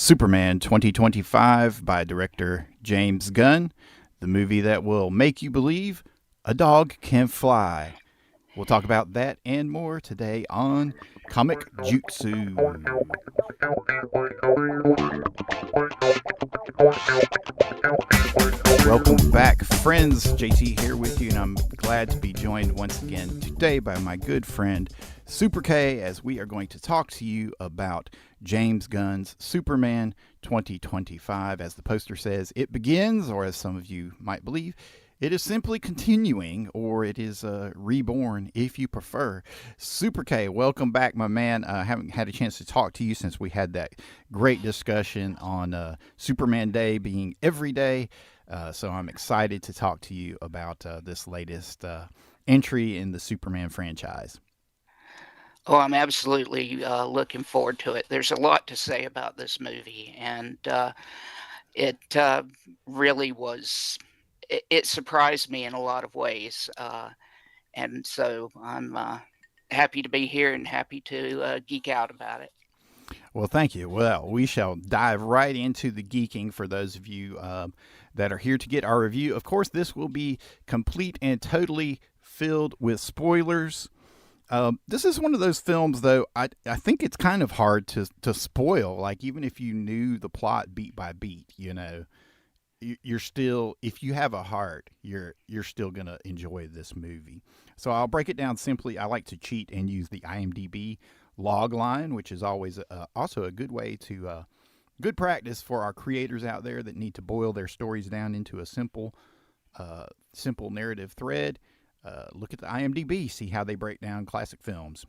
Superman 2025 by director James Gunn, the movie that will make you believe a dog can fly. We'll talk about that and more today on Comic-Jutsu. Welcome back, friends. JT here with you, and I'm glad to be joined once again today by my good friend Super K, as we are going to talk to you about James Gunn's Superman 2025. As the poster says, it begins, or as some of you might believe, it is simply continuing, or it is reborn, if you prefer. Super K, welcome back, my man. I haven't had a chance to talk to you since we had that great discussion on Superman Day being every day. So I'm excited to talk to you about this latest entry in the Superman franchise. Oh, I'm absolutely looking forward to it. There's a lot to say about this movie, and it really was. It surprised me in a lot of ways, and so I'm happy to be here and happy to geek out about it. Well, thank you. Well, we shall dive right into the geeking for those of you that are here to get our review. Of course, this will be complete and totally filled with spoilers. This is one of those films, though, I think it's kind of hard to spoil. Like, even if you knew the plot beat by beat, you're still, if you have a heart, you're still gonna enjoy this movie. So I'll break it down simply. I like to cheat and use the IMDb log line, which is always also a good way to good practice for our creators out there that need to boil their stories down into a simple narrative thread. Look at the IMDb, see how they break down classic films.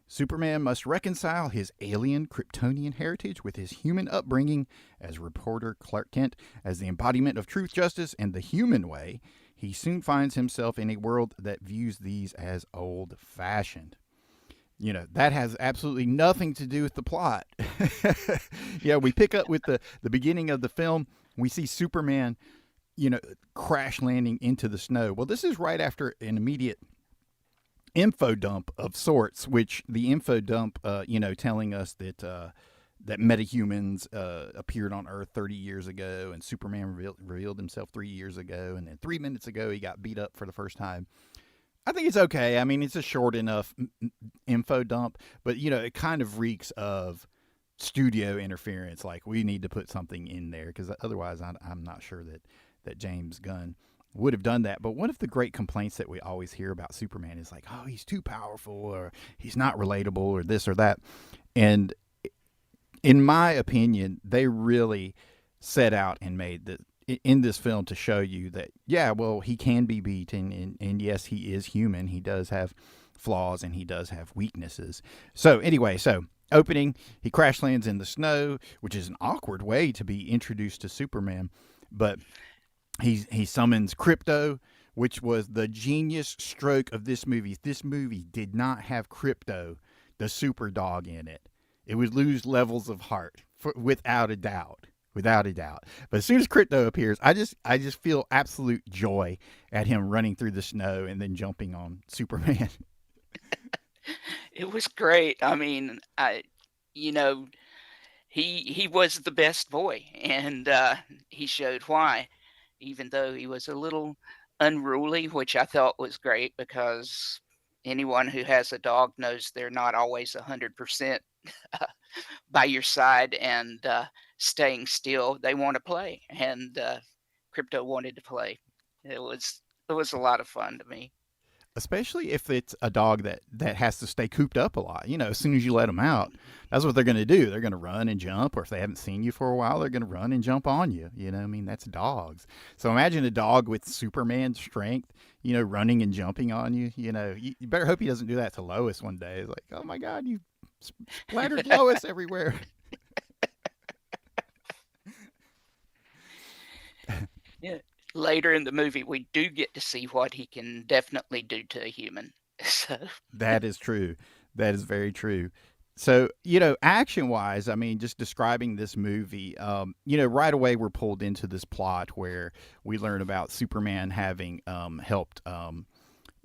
Superman must reconcile his alien Kryptonian heritage with his human upbringing as reporter Clark Kent. As the embodiment of truth, justice, and the human way, he soon finds himself in a world that views these as old-fashioned. That has absolutely nothing to do with the plot. Yeah, we pick up with the beginning of the film. We see Superman, crash landing into the snow. Well, this is right after an immediate info dump of sorts, which the info dump, telling us that that metahumans appeared on Earth 30 years ago, and Superman revealed himself 3 years ago, and then 3 minutes ago he got beat up for the first time. I think it's okay. I mean, it's a short enough info dump, but it kind of reeks of studio interference. Like, we need to put something in there, because otherwise I'm not sure that James Gunn would have done that. But one of the great complaints that we always hear about Superman is like, oh, he's too powerful, or he's not relatable, or this or that. And in my opinion, they really set out and made in this film to show you that, yeah, well, he can be beaten, and yes, he is human. He does have flaws, and he does have weaknesses. So anyway, opening, he crash lands in the snow, which is an awkward way to be introduced to Superman. But he summons Krypto, which was the genius stroke of this movie. If this movie did not have Krypto, the super dog, in it, it would lose levels of heart, without a doubt. Without a doubt. But as soon as Krypto appears, I just feel absolute joy at him running through the snow and then jumping on Superman. It was great. I mean, he was the best boy, and he showed why. Even though he was a little unruly, which I thought was great, because anyone who has a dog knows they're not always 100% by your side and staying still. They want to play, and Krypto wanted to play. It was a lot of fun to me. Especially if it's a dog that has to stay cooped up a lot. As soon as you let them out, that's what they're going to do. They're going to run and jump, or if they haven't seen you for a while, they're going to run and jump on you. I mean, that's dogs. So imagine a dog with Superman strength, running and jumping on you. You better hope he doesn't do that to Lois one day. It's like, oh my God, you splattered Lois everywhere. Yeah. Later in the movie, we do get to see what he can definitely do to a human. So That is true. That is very true. So, action wise, I mean, just describing this movie, right away we're pulled into this plot where we learn about Superman having helped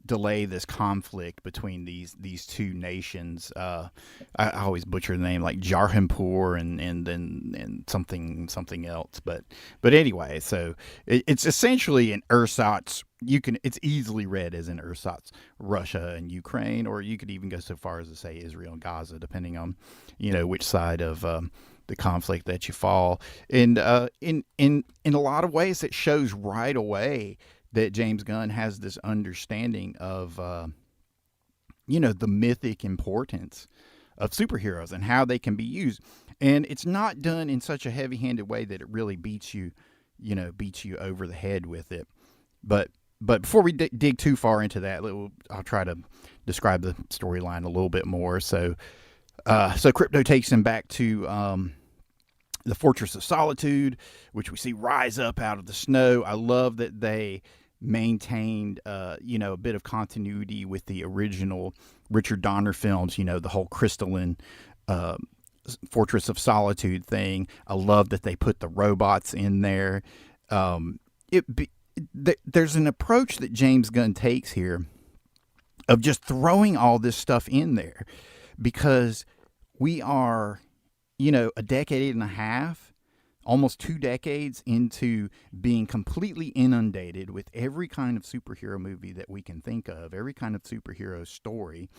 delay this conflict between these two nations. I always butcher the name, like Jarhanpur and something else. But anyway, so it's essentially an ersatz. It's easily read as an ersatz Russia and Ukraine, or you could even go so far as to say Israel and Gaza, depending on which side of the conflict that you fall. And in a lot of ways, it shows right away that James Gunn has this understanding of the mythic importance of superheroes and how they can be used. And it's not done in such a heavy-handed way that it really beats you over the head with it. But before we dig too far into that, I'll try to describe the storyline a little bit more. So Krypto takes him back to the Fortress of Solitude, which we see rise up out of the snow. I love that they maintained a bit of continuity with the original Richard Donner films, the whole crystalline Fortress of Solitude thing. I love that they put the robots in there. There's an approach that James Gunn takes here of just throwing all this stuff in there, because we are a decade and a half, almost 2 decades into being completely inundated with every kind of superhero movie that we can think of, every kind of superhero story,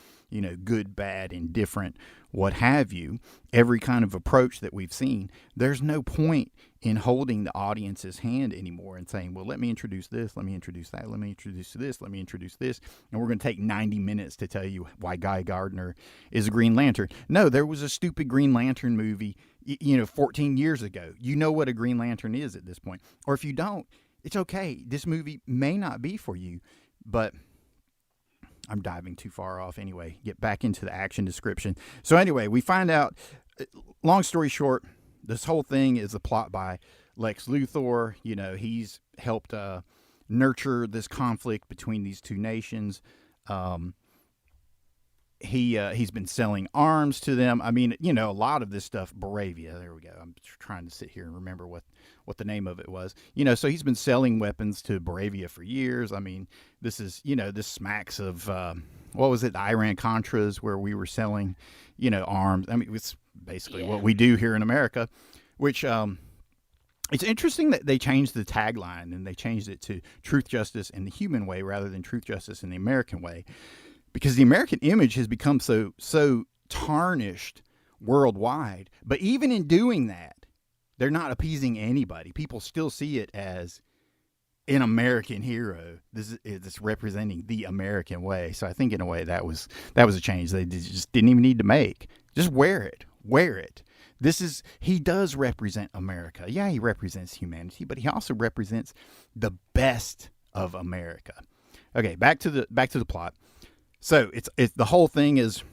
good, bad, indifferent, what have you, every kind of approach that we've seen. There's no point in holding the audience's hand anymore and saying, well, let me introduce this, let me introduce that, let me introduce this, let me introduce this, and we're going to take 90 minutes to tell you why Guy Gardner is a Green Lantern. No, there was a stupid Green Lantern movie 14 years ago. You know what a Green Lantern is at this point. Or if you don't, it's okay. This movie may not be for you, but I'm diving too far off anyway. Get back into the action description. So anyway, we find out, long story short, this whole thing is a plot by Lex Luthor. He's helped nurture this conflict between these two nations. He's been selling arms to them. I mean, a lot of this stuff, Boravia, there we go. I'm trying to sit here and remember what the name of it was. So he's been selling weapons to Boravia for years. I mean, this is, this smacks of, what was it, the Iran-Contras, where we were selling, arms. I mean, it's basically what we do here in America, which, it's interesting that they changed the tagline and they changed it to Truth, Justice, and the Human Way rather than Truth, Justice, and the American Way. Because the American image has become so tarnished worldwide. But even in doing that, they're not appeasing anybody. People still see it as an American hero. This is representing the American way. So I think in a way that was a change they just didn't even need to make. Just wear it. Wear it. He does represent America. Yeah, he represents humanity, but he also represents the best of America. Okay, back to the plot. So it's the whole thing is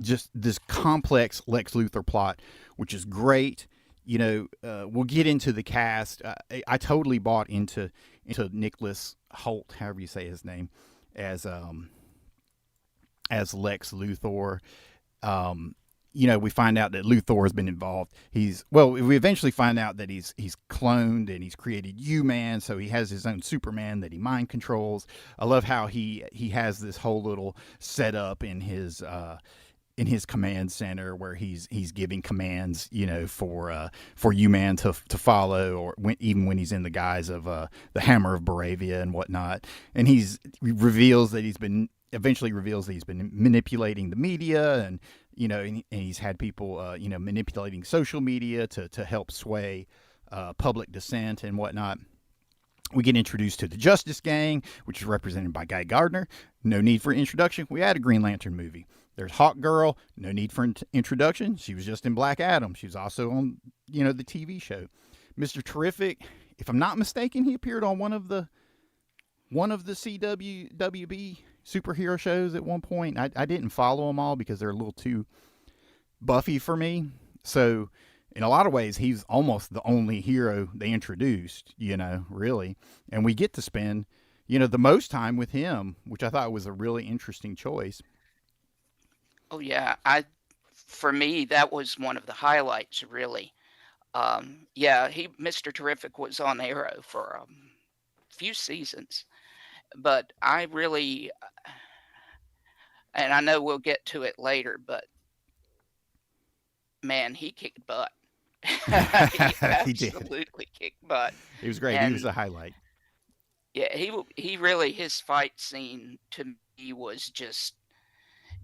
just this complex Lex Luthor plot, which is great. We'll get into the cast. I totally bought into Nicholas Hoult, however you say his name, as Lex Luthor. We find out that Luthor has been involved. We eventually find out that he's cloned and he's created U-Man, so he has his own Superman that he mind controls. I love how he has this whole little setup in his command center where he's giving commands, for U-Man to follow, or even when he's in the guise of the Hammer of Boravia and whatnot. And he eventually reveals that he's been manipulating the media, and and he's had people manipulating social media to help sway public dissent and whatnot. We get introduced to the Justice Gang, which is represented by Guy Gardner. No need for introduction. We had a Green Lantern movie. There's Hawk Girl. No need for introduction. She was just in Black Adam. She was also on the TV show. Mr. Terrific, if I'm not mistaken, he appeared on one of the WB superhero shows at one point. I didn't follow them all because they're a little too Buffy for me. So in a lot of ways, he's almost the only hero they introduced, really. And we get to spend, the most time with him, which I thought was a really interesting choice. Oh yeah, for me that was one of the highlights, really. Mr. Terrific was on Arrow for a few seasons, but I really, and I know we'll get to it later, but man, he kicked butt. He He did. absolutely kicked butt. He was great. He was And a highlight. yeah, he really, his fight scene to me was just,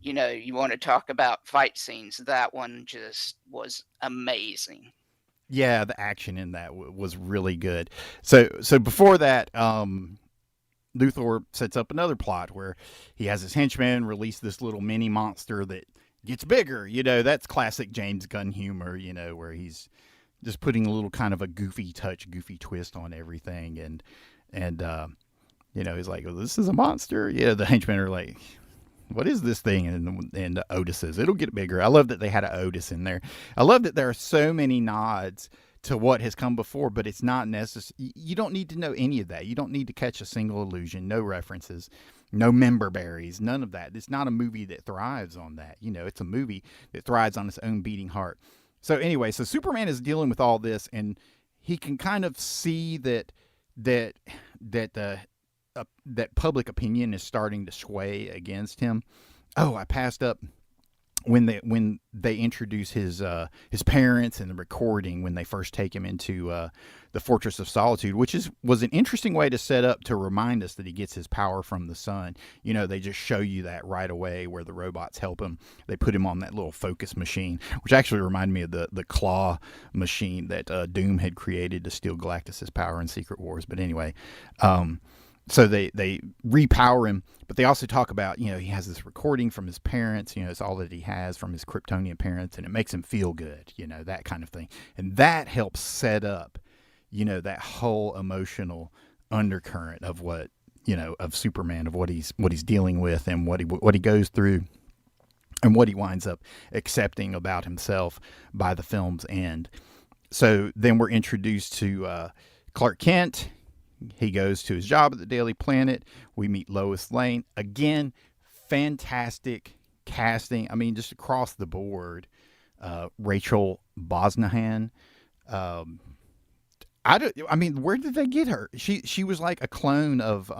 you want to talk about fight scenes. That one just was amazing. Yeah, the action in that was really good. So before that, Luthor sets up another plot where he has his henchmen release this little mini monster that gets bigger. That's classic James Gunn humor. Where he's just putting a little kind of a goofy touch, goofy twist on everything, and he's like, well, "This is a monster." Yeah, the henchmen are like, "What is this thing?" And Otis says, "It'll get bigger." I love that they had an Otis in there. I love that there are so many nods to what has come before, but it's not necessary. You don't need to know any of that. You don't need to catch a single illusion. No references, no member berries, none of that. It's not a movie that thrives on that. It's a movie that thrives on its own beating heart. So anyway, so Superman is dealing with all this, and he can kind of see that that that public opinion is starting to sway against him. Oh, I passed up when they introduce his parents and the recording when they first take him into the Fortress of Solitude, which was an interesting way to set up to remind us that he gets his power from the sun. They just show you that right away where the robots help him. They put him on that little focus machine, which actually reminded me of the claw machine that Doom had created to steal Galactus's power in Secret Wars. But anyway, so they repower him, but they also talk about, he has this recording from his parents. It's all that he has from his Kryptonian parents, and it makes him feel good, that kind of thing. And that helps set up, that whole emotional undercurrent of what, of Superman, of what he's dealing with, and what he goes through, and what he winds up accepting about himself by the film's end. So then we're introduced to Clark Kent. He goes to his job at the Daily Planet. We meet Lois Lane. Again, fantastic casting. I mean, just across the board. Rachel Bosnahan. I mean, where did they get her? She was like a clone of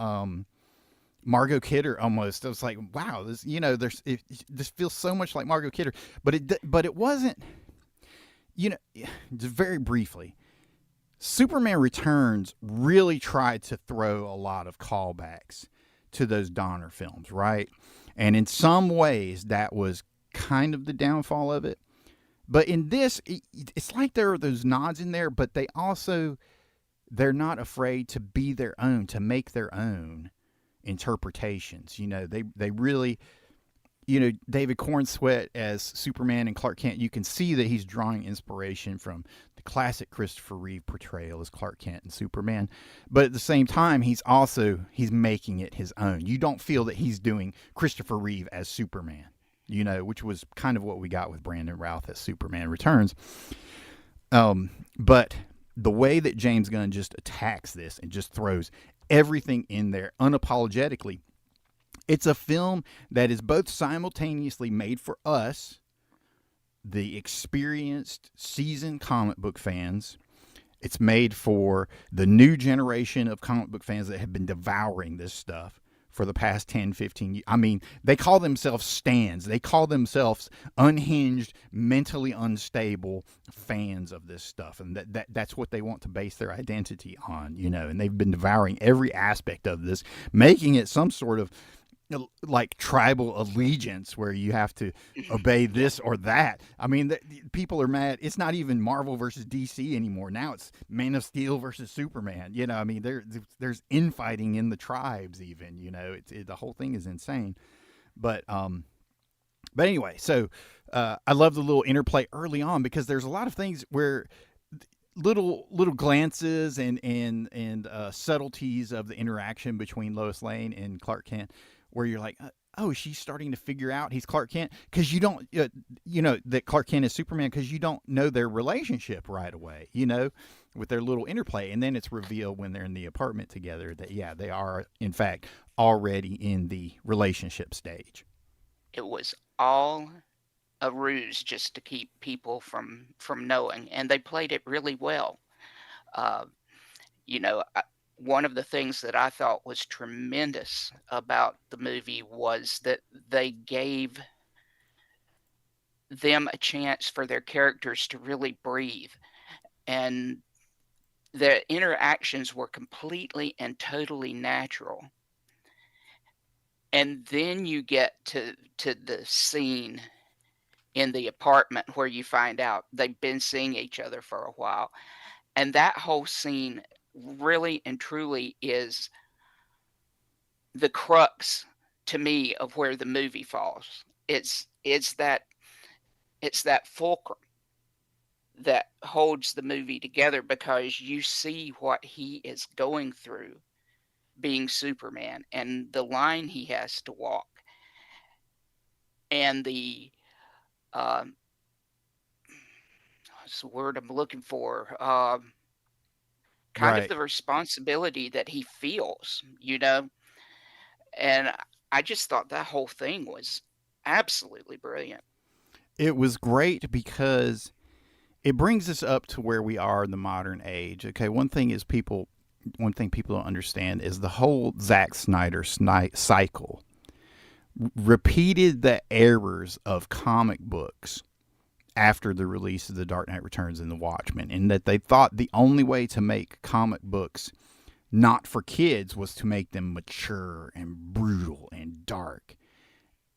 Margot Kidder almost. I was like, wow, this feels so much like Margot Kidder, but it wasn't. Just very briefly. Superman Returns really tried to throw a lot of callbacks to those Donner films, right? And in some ways, that was kind of the downfall of it. But in this, it's like there are those nods in there, but they're not afraid to be their own, to make their own interpretations. They really, David Cornsweet as Superman and Clark Kent, you can see that he's drawing inspiration from the classic Christopher Reeve portrayal as Clark Kent and Superman. But at the same time, he's making it his own. You don't feel that he's doing Christopher Reeve as Superman, which was kind of what we got with Brandon Routh as Superman Returns. But the way that James Gunn just attacks this and just throws everything in there unapologetically, it's a film that is both simultaneously made for us, the experienced, seasoned comic book fans. It's made for the new generation of comic book fans that have been devouring this stuff for the past 10, 15 years. I mean, they call themselves stans. They call themselves unhinged, mentally unstable fans of this stuff. And that's what they want to base their identity on, and they've been devouring every aspect of this, making it some sort of like tribal allegiance where you have to obey this or that. I mean, people are mad. It's not even Marvel versus DC anymore. Now it's Man of Steel versus Superman. I mean, there's infighting in the tribes even. The whole thing is insane. But anyway, so I love the little interplay early on because there's a lot of things where little glances and subtleties of the interaction between Lois Lane and Clark Kent, where you're like, oh, she's starting to figure out he's Clark Kent, because you don't, that Clark Kent is Superman, because you don't know their relationship right away, with their little interplay. And then it's revealed when they're in the apartment together that, yeah, they are, in fact, already in the relationship stage. It was all a ruse just to keep people from knowing, and they played it really well. Uh, you know, one of the things that I thought was tremendous about the movie was that they gave them a chance for their characters to really breathe, and their interactions were completely and totally natural. And then you get to the scene in the apartment where you find out they've been seeing each other for a while. And that whole scene really and truly is the crux to me of where the movie falls. It's that fulcrum that holds the movie together because you see what he is going through being Superman and the line he has to walk and the um, what's the word I'm looking for? Kind of Right. the responsibility that he feels, you know? And I just thought that whole thing was absolutely brilliant. It was great because it brings us up to where we are in the modern age. Okay, one thing people don't understand is the whole Zack Snyder cycle repeated the errors of comic books after the release of The Dark Knight Returns and The Watchmen, in that they thought the only way to make comic books not for kids was to make them mature and brutal and dark.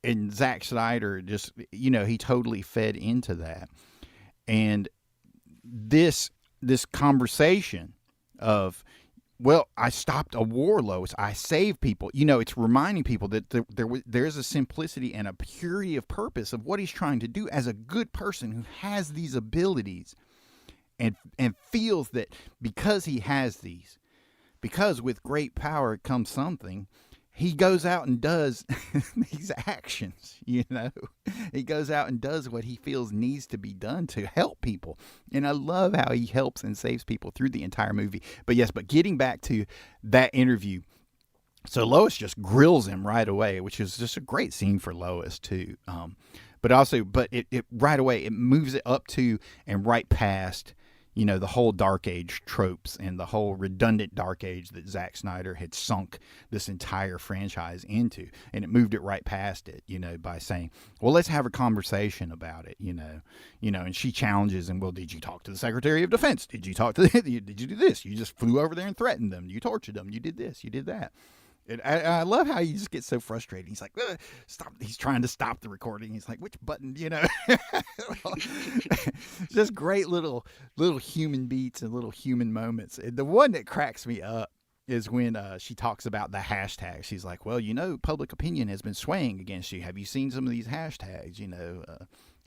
And Zack Snyder just, he totally fed into that. And this conversation of, well, I stopped a war, Lois. I saved people. It's reminding people that there's a simplicity and a purity of purpose of what he's trying to do as a good person who has these abilities and feels that because he has these, because with great power comes something, he goes out and does these actions. He goes out and does what he feels needs to be done to help people. And I love how he helps and saves people through the entire movie. But getting back to that interview, so Lois just grills him right away, which is just a great scene for Lois too. But it right away, it moves it up to and right past, the whole Dark Age tropes and the whole redundant Dark Age that Zack Snyder had sunk this entire franchise into. And it moved it right past it, by saying, well, let's have a conversation about it, and she challenges him, well, did you talk to the Secretary of Defense? Did you talk to did you do this? You just flew over there and threatened them. You tortured them. You did this. You did that. And I love how he just gets so frustrated. He's like, stop. He's trying to stop the recording. He's like, which button, Just great little human beats and little human moments. And the one that cracks me up is when she talks about the hashtag. She's like, well, public opinion has been swaying against you. Have you seen some of these hashtags?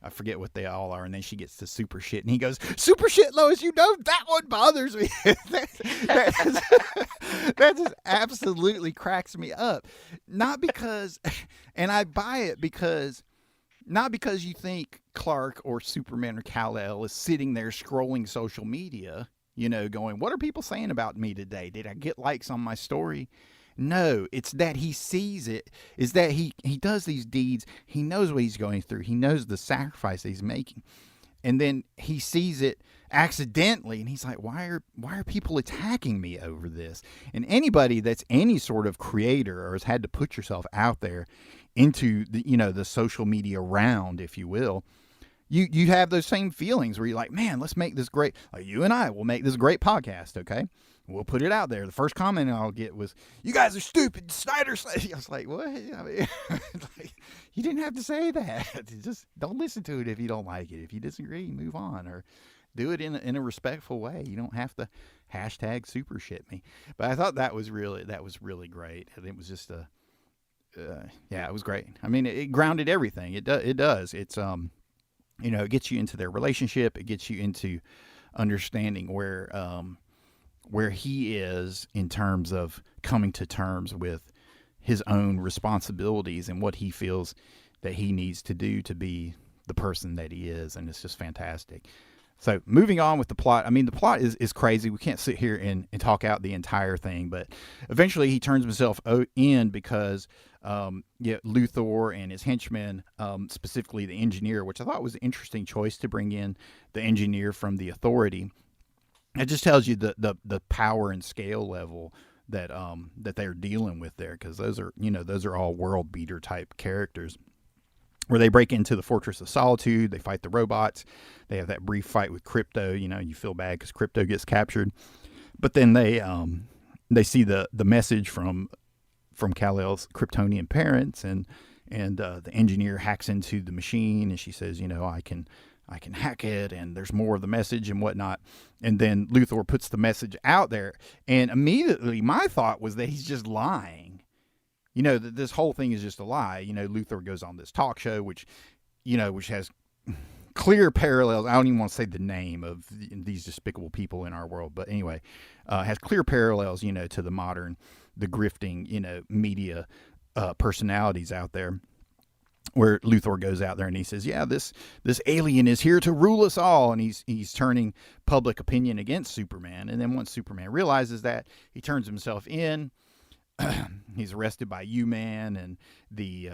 I forget what they all are. And then she gets to super shit. And he goes, super shit, Lois, that one bothers me. that just absolutely cracks me up. Not because, and I buy it because, not because you think Clark or Superman or Kal-El is sitting there scrolling social media, going, what are people saying about me today? Did I get likes on my story? No, it's that he sees it, is that he does these deeds. He knows what he's going through. He knows the sacrifice that he's making. And then he sees it accidentally and he's like, why are people attacking me over this? And anybody that's any sort of creator or has had to put yourself out there into the social media round, if you will, you have those same feelings where you're like, man, let's make this great. Like you and I will make this great podcast, okay? We'll put it out there. The first comment I'll get was, you guys are stupid. Snyder. I was like, what? I mean, like, you didn't have to say that. Just don't listen to it if you don't like it. If you disagree, move on or do it in a respectful way. You don't have to hashtag super shit me. But I thought that was really great. And it was just it was great. I mean, it grounded everything. It does. It's, it gets you into their relationship. It gets you into understanding where he is in terms of coming to terms with his own responsibilities and what he feels that he needs to do to be the person that he is. And it's just fantastic. So moving on with the plot, I mean, the plot is crazy. We can't sit here and talk out the entire thing, but eventually he turns himself in because Luthor and his henchmen, specifically the engineer, which I thought was an interesting choice to bring in the engineer from the Authority. it just tells you the power and scale level that they're dealing with there, because those are all world beater type characters, where they break into the Fortress of Solitude, they fight the robots, they have that brief fight with Krypto. You feel bad because Krypto gets captured, but then they see the message from Kal-El's Kryptonian parents, and the engineer hacks into the machine, and she says, I can hack it, and there's more of the message and whatnot. And then Luthor puts the message out there, and immediately my thought was that he's just lying. That this whole thing is just a lie. Luthor goes on this talk show, which has clear parallels. I don't even want to say the name of these despicable people in our world, but anyway, has clear parallels, to the grifting, media personalities out there, where Luthor goes out there and he says, "Yeah, this alien is here to rule us all," and he's turning public opinion against Superman. And then once Superman realizes that, he turns himself in. He's arrested by U-Man and the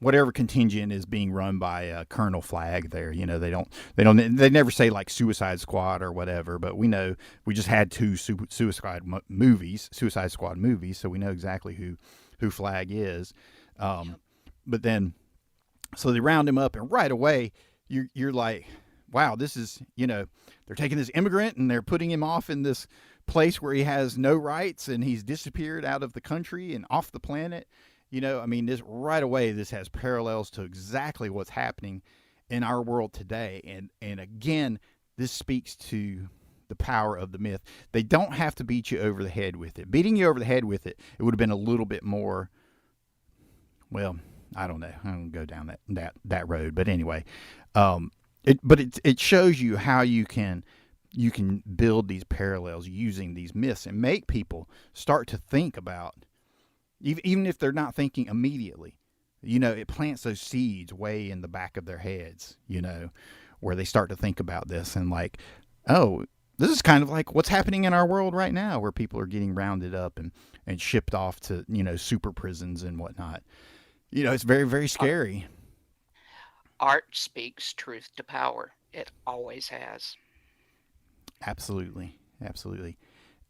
whatever contingent is being run by Colonel Flag. There, they never say like Suicide Squad or whatever, but we know we just had two Suicide Squad movies, so we know exactly who Flag is. But then, so they round him up, and right away you're like, wow, this is, they're taking this immigrant and they're putting him off in this place where he has no rights, and he's disappeared out of the country and off the planet. This right away, this has parallels to exactly what's happening in our world today. And again, this speaks to the power of the myth. They don't have to beat you over the head with it. Beating you over the head with it would have been a little bit more, well, I don't know. I don't go down that road. But anyway, it shows you how you can build these parallels using these myths and make people start to think about, even if they're not thinking immediately, it plants those seeds way in the back of their heads, where they start to think about this and like, oh, this is kind of like what's happening in our world right now, where people are getting rounded up and shipped off to, super prisons and whatnot. It's very, very scary. Art speaks truth to power. It always has. Absolutely. Absolutely.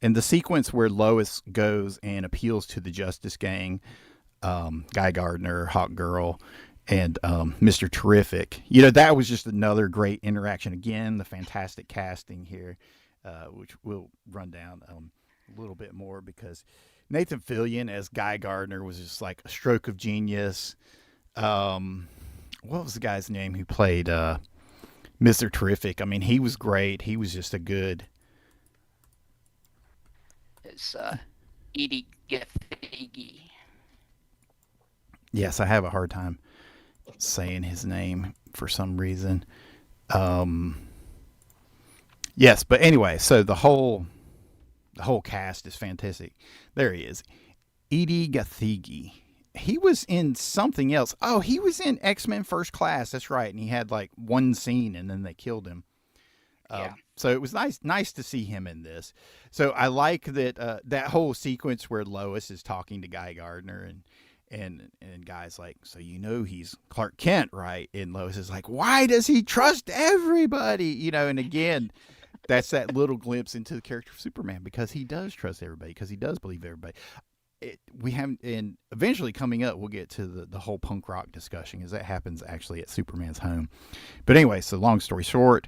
And the sequence where Lois goes and appeals to the Justice Gang, Guy Gardner, Hawk Girl, and Mr. Terrific, that was just another great interaction. Again, the fantastic casting here, which we'll run down a little bit more, because Nathan Fillion as Guy Gardner was just like a stroke of genius. What was the guy's name who played Mr. Terrific? He was great. He was just a good. It's Edie Gathegi. Yes, I have a hard time saying his name for some reason. Yes, but anyway, so the whole cast is fantastic. There he is, Edie Gathegi. He was in something else. Oh, he was in X-Men First Class. That's right, and he had like one scene, and then they killed him. Yeah. So it was nice to see him in this. So I like that that whole sequence where Lois is talking to Guy Gardner, and Guy's like, so he's Clark Kent, right? And Lois is like, why does he trust everybody? And again, that's that little glimpse into the character of Superman, because he does trust everybody, because he does believe everybody. We haven't, and eventually coming up, we'll get to the whole punk rock discussion, as that happens actually at Superman's home. But anyway, so long story short,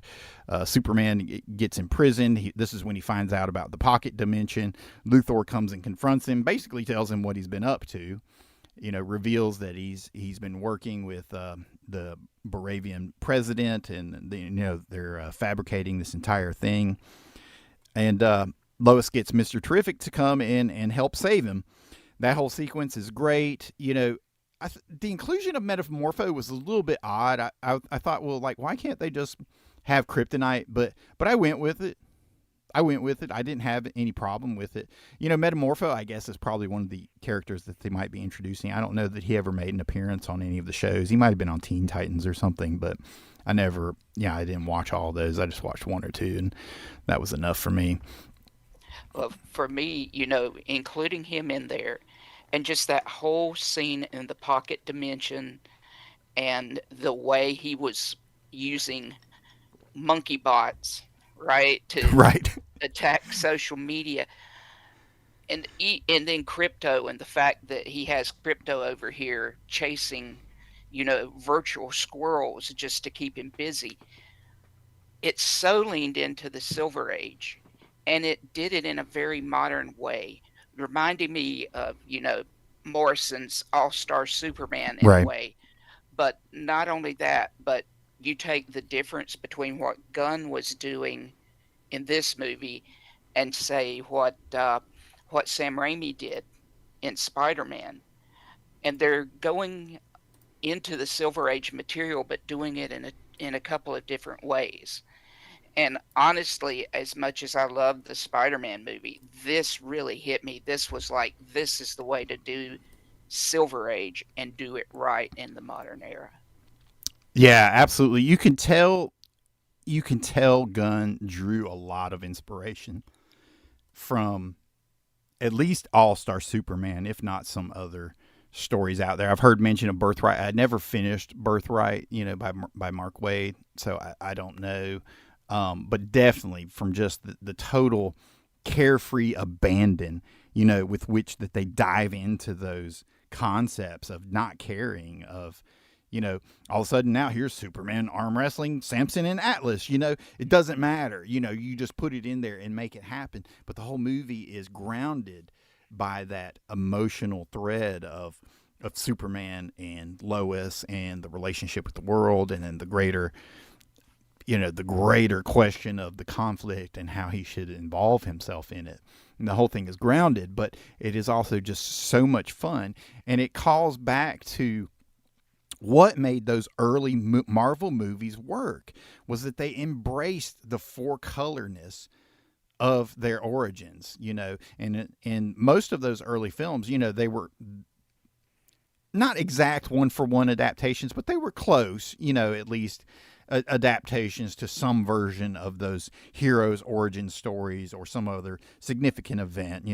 Superman gets imprisoned. This is when he finds out about the pocket dimension. Luthor comes and confronts him, basically tells him what he's been up to. Reveals that he's been working with the Baravian president, and they're fabricating this entire thing. And Lois gets Mr. Terrific to come in and help save him. That whole sequence is great. The inclusion of Metamorpho was a little bit odd. I thought, well, like, why can't they just have kryptonite? But I went with it. I didn't have any problem with it. Metamorpho, I guess, is probably one of the characters that they might be introducing. I don't know that he ever made an appearance on any of the shows. He might have been on Teen Titans or something, but I didn't watch all those. I just watched one or two, and that was enough for me. Well, for me, including him in there, and just that whole scene in the pocket dimension, and the way he was using monkey bots, right, to Right. attack social media, and then Krypto, and the fact that he has Krypto over here chasing, virtual squirrels just to keep him busy. It so leaned into the Silver Age, and it did it in a very modern way, reminding me of, Morrison's All-Star Superman in a Right. way. But not only that, but you take the difference between what Gunn was doing in this movie and say what Sam Raimi did in Spider-Man, and they're going into the Silver Age material, but doing it in a couple of different ways. And honestly, as much as I love the Spider-Man movie, this really hit me. This was like, this is the way to do Silver Age and do it right in the modern era. Yeah, absolutely. You can tell Gunn drew a lot of inspiration from at least All Star Superman, if not some other stories out there. I've heard mention of Birthright. I never finished Birthright, by Mark Waid, so I don't know. But definitely from just the total carefree abandon, with which that they dive into those concepts of not caring, of all of a sudden now here's Superman arm wrestling Samson and Atlas. It doesn't matter. You just put it in there and make it happen. But the whole movie is grounded by that emotional thread of Superman and Lois and the relationship with the world, and then the greater question of the conflict and how he should involve himself in it. And the whole thing is grounded, but it is also just so much fun, and it calls back to what made those early Marvel movies work was that they embraced the four colorness of their origins, and in most of those early films, they were not exact one for one adaptations, but they were close, at least adaptations to some version of those heroes' origin stories or some other significant event,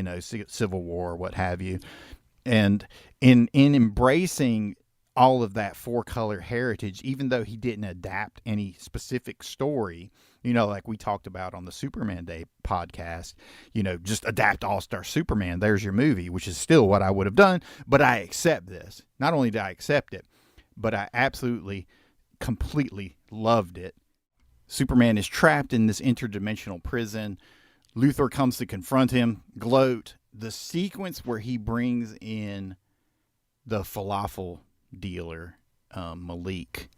Civil War, what have you. And in embracing all of that four color heritage, even though he didn't adapt any specific story, like we talked about on the Superman Day podcast, just adapt All Star Superman. There's your movie, which is still what I would have done. But I accept this. Not only did I accept it, but I absolutely, completely loved it. Superman is trapped in this interdimensional prison. Luthor comes to confront him, gloat. The sequence where he brings in the falafel dealer, Malik.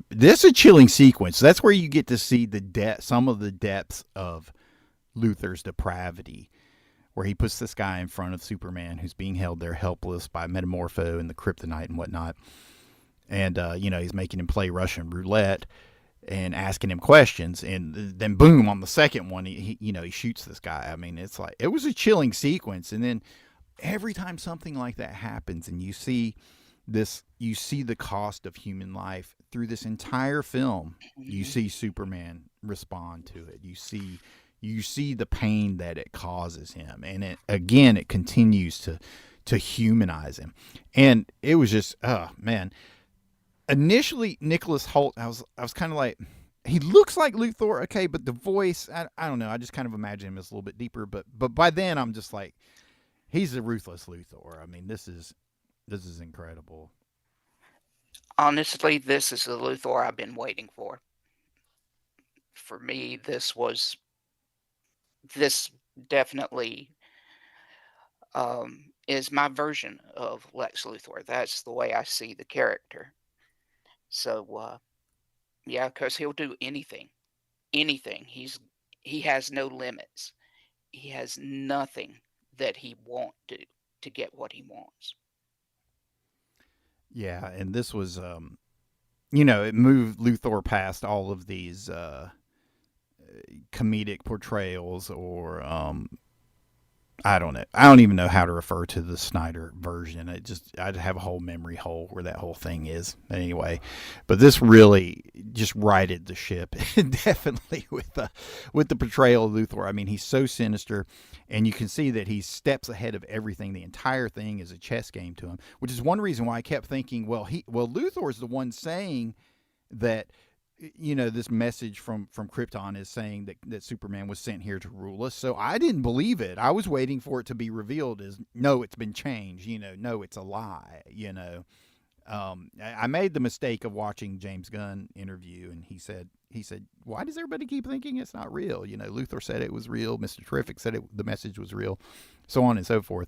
This is a chilling sequence. That's where you get to see some of the depths of Luthor's depravity, where he puts this guy in front of Superman who's being held there helpless by Metamorpho and the kryptonite and whatnot. And, he's making him play Russian roulette and asking him questions. And then, boom, on the second one, he shoots this guy. I mean, it's like, it was a chilling sequence. And then every time something like that happens and you see the cost of human life through this entire film, you see Superman respond to it. You see the pain that it causes him, and it continues to humanize him. And it was just, oh man. Initially, Nicholas Hoult, I was kind of like, he looks like Luthor, okay, but the voice, I don't know. I just kind of imagine him as a little bit deeper. But by then, I'm just like, he's the ruthless Luthor. I mean, this is incredible. Honestly, this is the Luthor I've been waiting for. For me, this definitely is my version of Lex Luthor. That's the way I see the character. So yeah, because he'll do anything, anything. He has no limits. He has nothing that he won't do to get what he wants. Yeah, and this was, it moved Luthor past all of these comedic portrayals, or I don't know. I don't even know how to refer to the Snyder version. I'd have a whole memory hole where that whole thing is. Anyway, but this really just righted the ship, definitely with the portrayal of Luthor. I mean, he's so sinister, and you can see that he steps ahead of everything. The entire thing is a chess game to him, which is one reason why I kept thinking, well, Luthor is the one saying that this message from Krypton is saying that Superman was sent here to rule us. So I didn't believe it. I was waiting for it to be revealed as, no, it's been changed. No, it's a lie. I made the mistake of watching James Gunn interview, and he said, why does everybody keep thinking it's not real? Luthor said it was real. Mr. Terrific said the message was real, so on and so forth.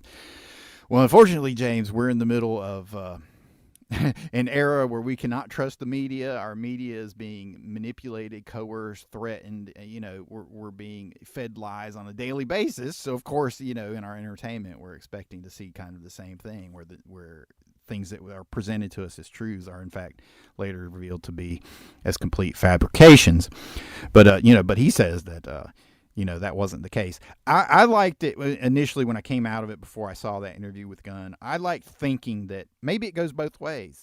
Well, unfortunately, James, we're in the middle of an era where we cannot trust the media. Our media is being manipulated, coerced, threatened. We're being fed lies on a daily basis. So, of course, in our entertainment, we're expecting to see kind of the same thing, where things that are presented to us as truths are, in fact, later revealed to be as complete fabrications. But he says that that wasn't the case. I liked it initially when I came out of it before I saw that interview with Gunn. I liked thinking that maybe it goes both ways.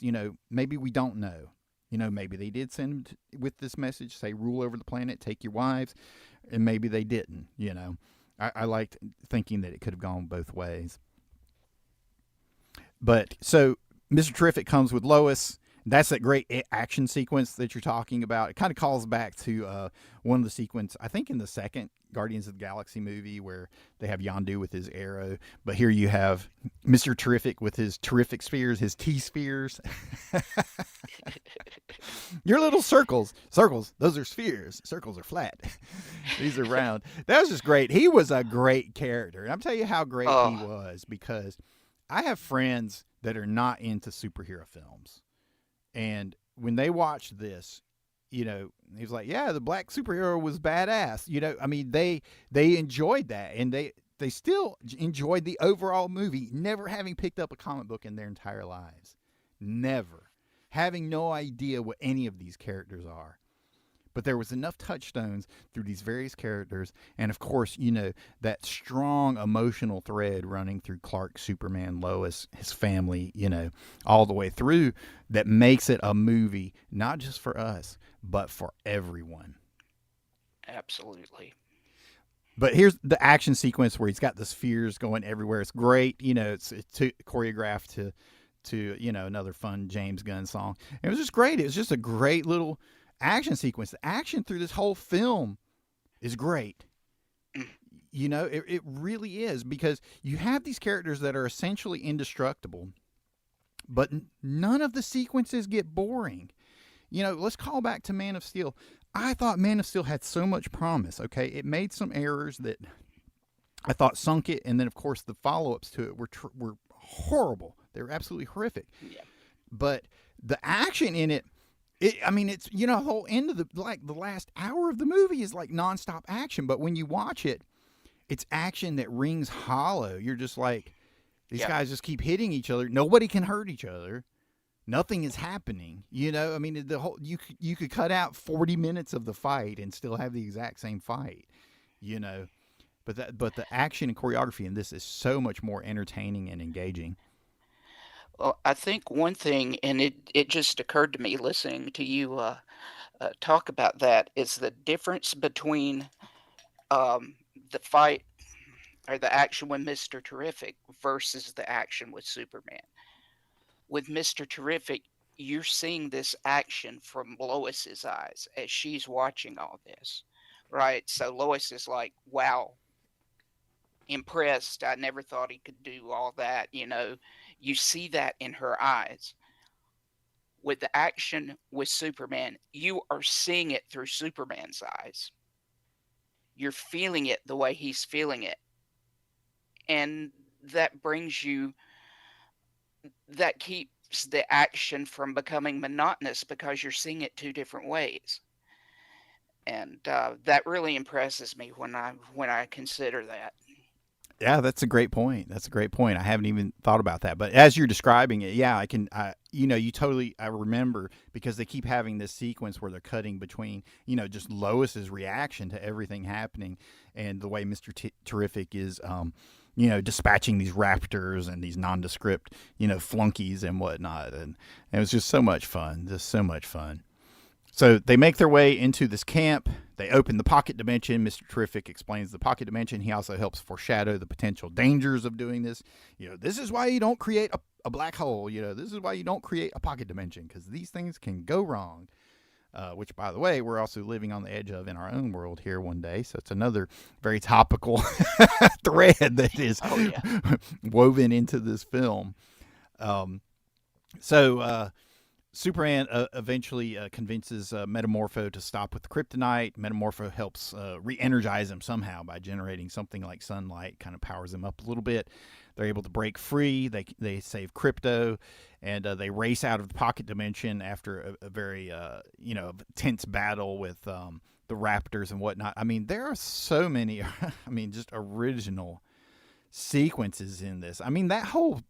Maybe we don't know. Maybe they did send him with this message, say, rule over the planet, take your wives, and maybe they didn't. I liked thinking that it could have gone both ways. But so Mr. Terrific comes with Lois. That's that great action sequence that you're talking about. It kind of calls back to one of the sequences, I think in the second Guardians of the Galaxy movie, where they have Yondu with his arrow. But here you have Mr. Terrific with his terrific spheres, his T-spheres. Your little circles, those are spheres. Circles are flat. These are round. That was just great. He was a great character. And I'm telling you how great he was, because I have friends that are not into superhero films. And when they watched this, he was like, yeah, the black superhero was badass. They enjoyed that. And they still enjoyed the overall movie, never having picked up a comic book in their entire lives. Never. Having no idea what any of these characters are. But there was enough touchstones through these various characters. And, of course, that strong emotional thread running through Clark, Superman, Lois, his family, all the way through, that makes it a movie, not just for us, but for everyone. Absolutely. But here's the action sequence where he's got the spheres going everywhere. It's great. It's choreographed to another fun James Gunn song. It was just great. It was just a great little action sequence. The action through this whole film is great. It really is, because you have these characters that are essentially indestructible, but none of the sequences get boring. Let's call back to Man of Steel. I thought Man of Steel had so much promise. Okay, it made some errors that I thought sunk it, and then of course the follow-ups to it were horrible. They were absolutely horrific. Yeah. But the action in it, it's the whole end of the last hour of the movie is like nonstop action. But when you watch it, it's action that rings hollow. You're just like, these guys just keep hitting each other. Nobody can hurt each other. Nothing is happening. The whole you could cut out 40 minutes of the fight and still have the exact same fight. But the action and choreography in this is so much more entertaining and engaging. Well, I think one thing, and it just occurred to me listening to you talk about that, is the difference between the fight or the action with Mr. Terrific versus the action with Superman. With Mr. Terrific, you're seeing this action from Lois's eyes as she's watching all this, right? So Lois is like, wow, impressed. I never thought he could do all that. You see that in her eyes. With the action with Superman, you are seeing it through Superman's eyes. You're feeling it the way he's feeling it. And that keeps the action from becoming monotonous, because you're seeing it two different ways. And that really impresses me when I consider that. Yeah, that's a great point. I haven't even thought about that. But as you're describing it, yeah, I remember, because they keep having this sequence where they're cutting between, just Lois's reaction to everything happening and the way Mr. Terrific is, dispatching these raptors and these nondescript, flunkies and whatnot. And it was just so much fun. So they make their way into this camp. They open the pocket dimension. Mr. Terrific explains the pocket dimension. He also helps foreshadow the potential dangers of doing this. This is why you don't create a black hole. This is why you don't create a pocket dimension, because these things can go wrong. which, by the way, we're also living on the edge of in our own world here one day. So it's another very topical thread that is woven into this film. Um, so Superman eventually convinces Metamorpho to stop with the kryptonite. Metamorpho helps re-energize him somehow by generating something like sunlight, kind of powers him up a little bit. They're able to break free. They save Krypto, and they race out of the pocket dimension after a very tense battle with the Raptors and whatnot. I mean, there are so many, just original sequences in this. I mean, that whole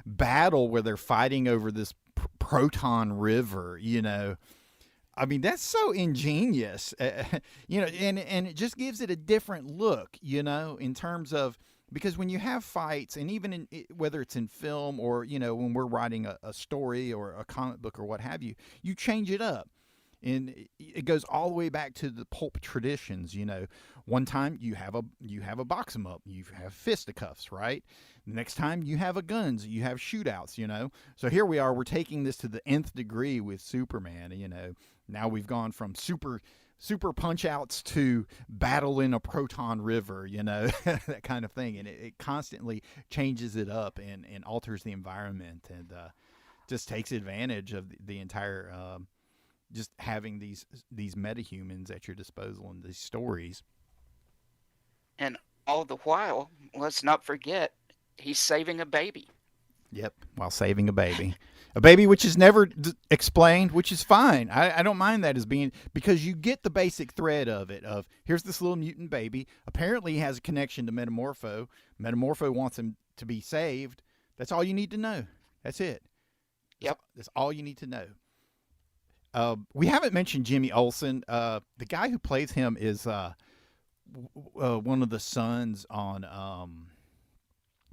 battle where they're fighting over this proton river, I mean, that's so ingenious, and it just gives it a different look, in terms of, because when you have fights, and even whether it's in film or, when we're writing a story or a comic book or what have you, you change it up. And it goes all the way back to the pulp traditions. One time you have a box 'em up, you have fisticuffs, right? The next time you have a guns, you have shootouts. So here we are, we're taking this to the nth degree with Superman. Now we've gone from super punch outs to battle in a proton river, that kind of thing, and it constantly changes it up and alters the environment, and just takes advantage of the entire. Just having these metahumans at your disposal in these stories. And all the while, let's not forget, he's saving a baby. Yep, while saving a baby. A baby which is never explained, which is fine. I don't mind that as being, because you get the basic thread of it, of here's this little mutant baby. Apparently he has a connection to Metamorpho. Metamorpho wants him to be saved. That's all you need to know. That's it. That's all you need to know. We haven't mentioned Jimmy Olsen. The guy who plays him is one of the sons on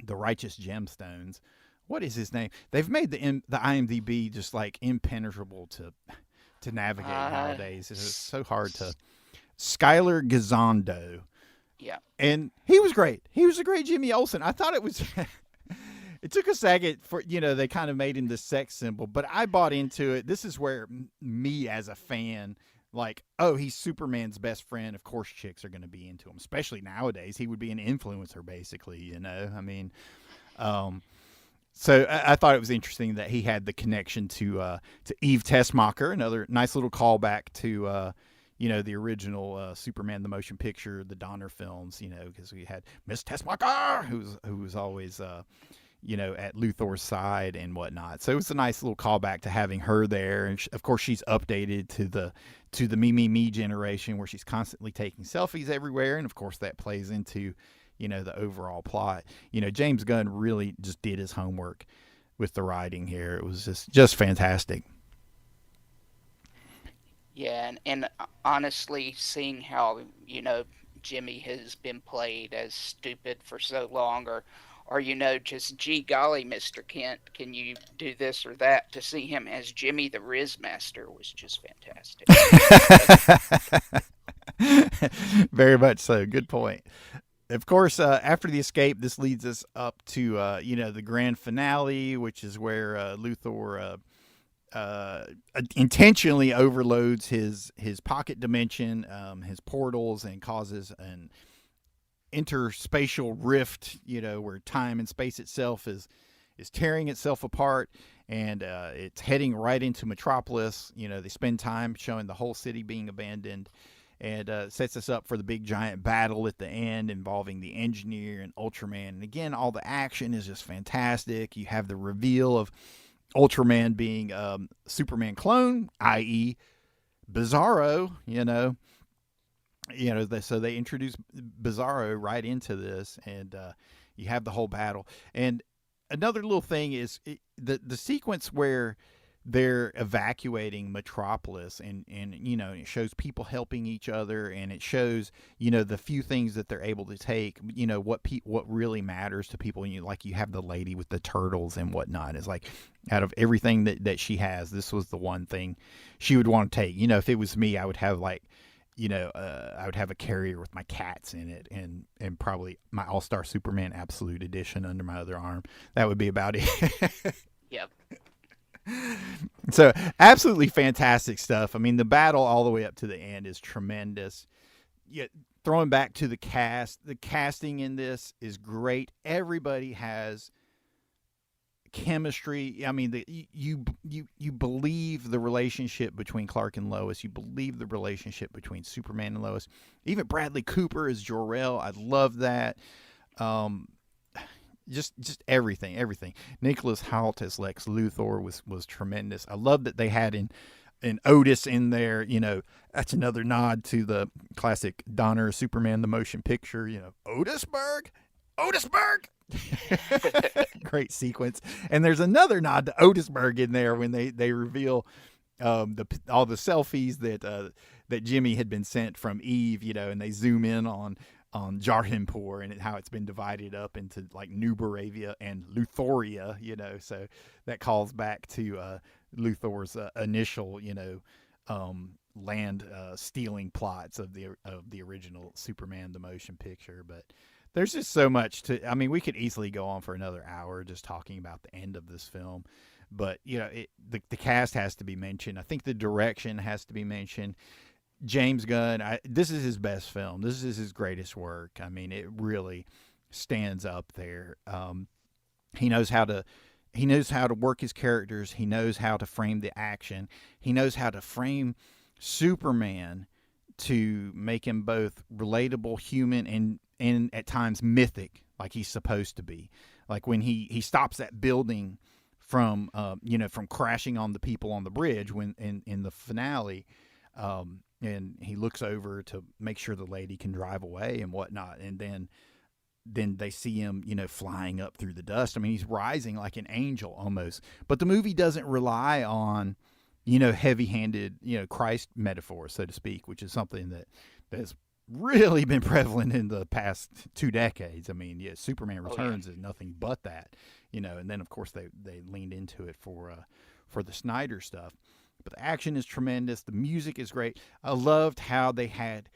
the Righteous Gemstones. What is his name? They've made the IMDb just like impenetrable to navigate nowadays. It's so hard to. Skylar Gisondo. Yeah. And he was great. He was a great Jimmy Olsen. I thought it was. It took a second for, they kind of made him this sex symbol, but I bought into it. This is where me as a fan, like, oh, he's Superman's best friend. Of course chicks are going to be into him, especially nowadays. He would be an influencer, basically, I mean, so I thought it was interesting that he had the connection to Eve Tessmacher, another nice little callback to, the original Superman the Motion Picture, the Donner films, because we had Miss Tessmacher, who was always... at Luthor's side and whatnot. So it was a nice little callback to having her there. And of course, she's updated to the me generation, where she's constantly taking selfies everywhere. And of course, that plays into, the overall plot. James Gunn really just did his homework with the writing here. It was just fantastic. Yeah, and honestly, seeing how, Jimmy has been played as stupid for so long, or just, gee golly, Mr. Kent, can you do this or that? To see him as Jimmy the Rizmaster was just fantastic. Very much so. Good point. Of course, after the escape, this leads us up to, the grand finale, which is where Luthor intentionally overloads his pocket dimension, his portals, and causes an interspatial rift, where time and space itself is tearing itself apart, and it's heading right into Metropolis. They spend time showing the whole city being abandoned, and sets us up for the big giant battle at the end involving the Engineer and Ultraman. And again, all the action is just fantastic. You have the reveal of Ultraman being Superman clone, i.e. Bizarro, so they introduce Bizarro right into this, and you have the whole battle. And another little thing is the sequence where they're evacuating Metropolis, and it shows people helping each other, and it shows the few things that they're able to take, what really matters to people. And you have the lady with the turtles and whatnot. It's like, out of everything that she has, this was the one thing she would want to take. If it was me, I would have I would have a carrier with my cats in it, and probably my All-Star Superman Absolute Edition under my other arm. That would be about it. Yep. So absolutely fantastic stuff. I mean, the battle all the way up to the end is tremendous. Yet throwing back to the casting in this is great. Everybody has chemistry. I mean, you believe the relationship between Clark and Lois. You believe the relationship between Superman and Lois. Even Bradley Cooper as Jor-El. I love that. Um, just everything. Nicholas Hoult as Lex Luthor was tremendous. I love that they had in Otis in there. You know, that's another nod to the classic Donner Superman the motion picture. You know, Otisburg. Great sequence. And there's another nod to Otisburg in there when they reveal all the selfies that Jimmy had been sent from Eve, you know, and they zoom in on Jarhinpur and how it's been divided up into like New Baravia and Luthoria, you know, so that calls back to Luthor's initial, you know, land stealing plots of the original Superman the motion picture. But there's just so much to. I mean, we could easily go on for another hour just talking about the end of this film. But you know, the cast has to be mentioned. I think the direction has to be mentioned. James Gunn, this is his best film. This is his greatest work. I mean, it really stands up there. He knows how to work his characters. He knows how to frame the action. He knows how to frame Superman to make him both relatable, human, and at times mythic, like he's supposed to be. Like when he stops that building from from crashing on the people on the bridge when in the finale. And he looks over to make sure the lady can drive away and whatnot, and then they see him, you know, flying up through the dust. I mean, he's rising like an angel almost. But the movie doesn't rely on, you know, heavy-handed, you know, Christ metaphors, so to speak, which is something that's really been prevalent in the past 2 decades. I mean, yeah, Superman Returns is nothing but that, you know. And then of course they leaned into it for the Snyder stuff. But the action is tremendous. The music is great. I loved how they had.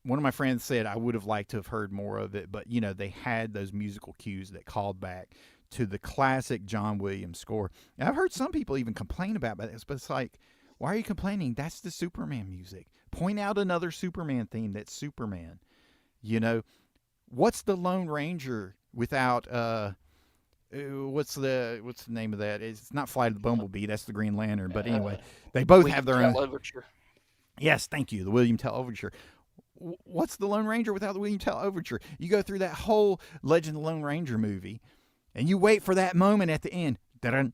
One of my friends said I would have liked to have heard more of it, but you know they had those musical cues that called back to the classic John Williams score. And I've heard some people even complain about this, but it's like, why are you complaining? That's the Superman music. Point out another Superman theme that's Superman. You know, what's the Lone Ranger without what's the name of that? It's not Flight of the Bumblebee. That's the Green Lantern. But anyway, they both have their own. Overture. Yes, thank you. The William Tell Overture. What's the Lone Ranger without the William Tell Overture? You go through that whole Legend of the Lone Ranger movie, and you wait for that moment at the end. When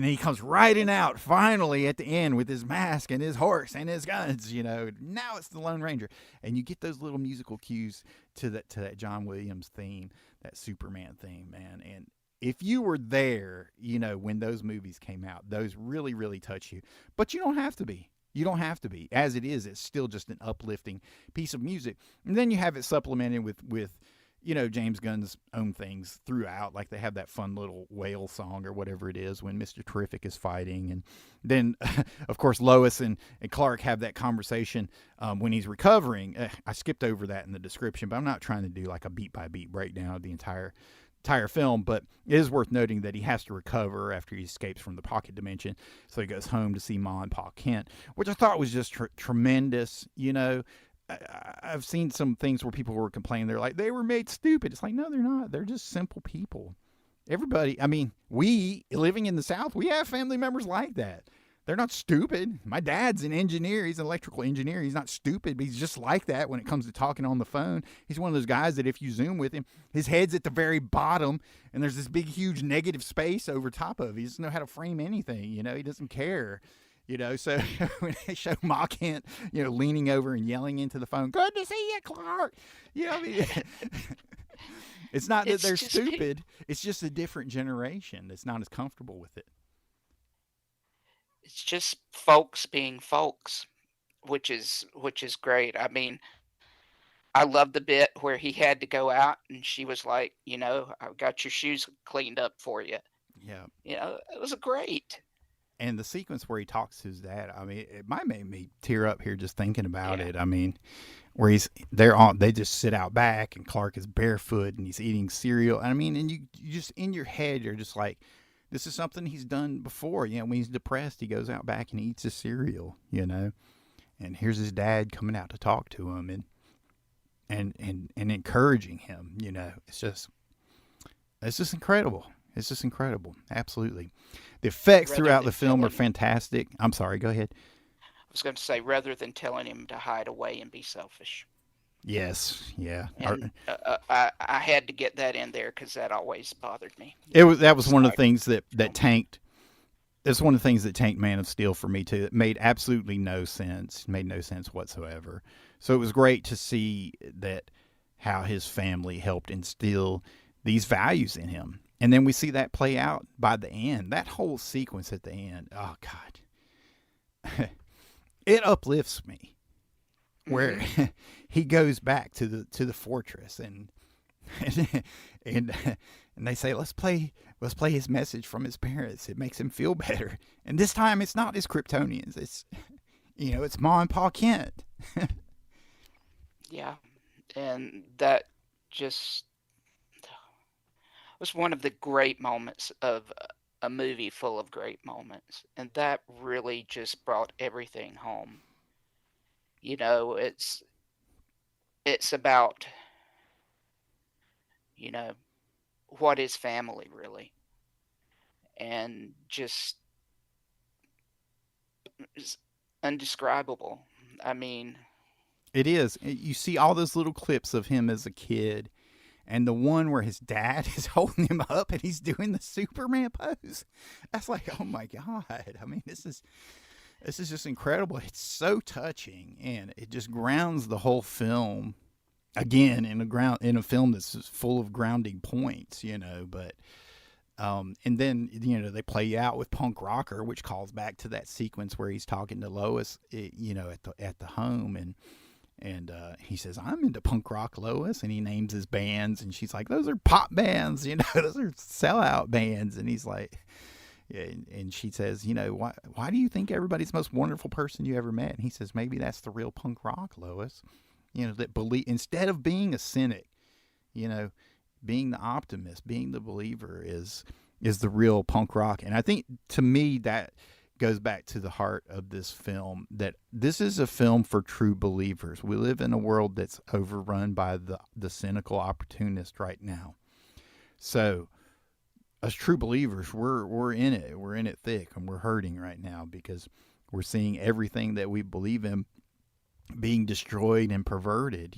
he comes riding out finally at the end with his mask and his horse and his guns, you know, now it's the Lone Ranger, and you get those little musical cues to that John Williams theme, that Superman theme, man. And if you were there, you know, when those movies came out, those really, really touch you. But you don't have to be. You don't have to be. As it is, it's still just an uplifting piece of music. And then you have it supplemented with you know, James Gunn's own things throughout. Like they have that fun little whale song or whatever it is when Mr. Terrific is fighting. And then, of course, Lois and Clark have that conversation when he's recovering. I skipped over that in the description, but I'm not trying to do like a beat-by-beat breakdown of the entire film, but it is worth noting that he has to recover after he escapes from the pocket dimension. So he goes home to see Ma and Pa Kent, which I thought was just tremendous, you know. I've seen some things where people were complaining. They're like, they were made stupid. It's like, no, they're not. They're just simple people. Everybody, I mean, we living in the South, we have family members like that. They're not stupid. My dad's an engineer. He's an electrical engineer. He's not stupid, but he's just like that when it comes to talking on the phone. He's one of those guys that if you Zoom with him, his head's at the very bottom, and there's this big, huge negative space over top of him. He doesn't know how to frame anything. You know, he doesn't care. You know, so when they show Ma Kent, you know, leaning over and yelling into the phone, "Good to see you, Clark." You know, I mean, it's not that they're stupid. It's just a different generation that's not as comfortable with it. It's just folks being folks, which is great. I mean, I love the bit where he had to go out and she was like, you know, I've got your shoes cleaned up for you. Yeah. You know, it was great. And the sequence where he talks to his dad, I mean, it might make me tear up here just thinking about Yeah. it. I mean, where they just sit out back and Clark is barefoot and he's eating cereal. I mean, and you just in your head, you're just like, this is something he's done before. You know, when he's depressed, he goes out back and eats his cereal, you know, and here's his dad coming out to talk to him and encouraging him, you know. It's just incredible. It's just incredible. Absolutely. The effects Rather throughout the than film are telling, fantastic. I'm sorry, go ahead. I was going to say, rather than telling him to hide away and be selfish. Yes, yeah. And I had to get that in there because that always bothered me. That was one of the Side things that film. tanked. That's one of the things that tanked Man of Steel for me too. It made absolutely no sense. Made no sense whatsoever. So it was great to see that how his family helped instill these values in him. And then we see that play out by the end. That whole sequence at the end. Oh God. It uplifts me. Where Mm-hmm. he goes back to the fortress and and they say let's play his message from his parents. It makes him feel better. And this time it's not his Kryptonians. It's it's Ma and Pa Kent. Yeah. And that just was one of the great moments of a movie full of great moments. And that really just brought everything home. You know, it's about, you know, what is family really, and just it's undescribable. I mean, It is. You see all those little clips of him as a kid, and the one where his dad is holding him up and he's doing the Superman pose. That's like, oh my God. I mean, this is just incredible. It's so touching, and it just grounds the whole film again in a film that's full of grounding points, you know. But and then they play out with Punk Rocker, which calls back to that sequence where he's talking to Lois, at the home, and he says, "I'm into punk rock, Lois," and he names his bands, and she's like, "Those are pop bands, those are sellout bands," and he's like. Yeah, and she says, why do you think everybody's the most wonderful person you ever met? And he says, maybe that's the real punk rock, Lois. That believe instead of being a cynic, you know, being the optimist, being the believer is the real punk rock. And I think to me that goes back to the heart of this film, that this is a film for true believers. We live in a world that's overrun by the cynical opportunist right now. So as true believers, we're in it. We're in it thick, and we're hurting right now because we're seeing everything that we believe in being destroyed and perverted.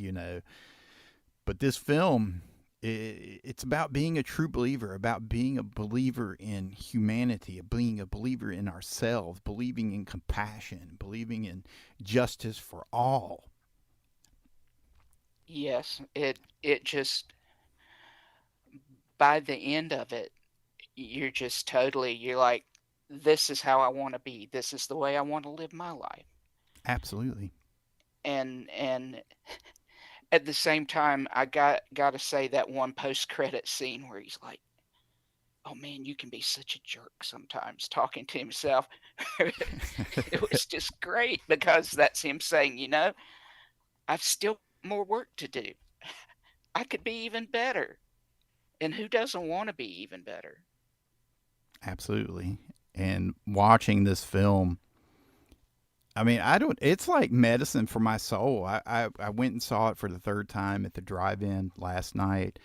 But this film, it's about being a true believer, about being a believer in humanity, being a believer in ourselves, believing in compassion, believing in justice for all. yes, it just by the end of it, you're like, this is how I want to be. This is the way I want to live my life. Absolutely. And at the same time, I got to say that one post credit scene where he's like, "Oh man, you can be such a jerk sometimes," talking to himself. It was just great because that's him saying, I've still more work to do. I could be even better. And who doesn't want to be even better? Absolutely. And watching this film, I mean, it's like medicine for my soul. I went and saw it for the third time at the drive-in last night.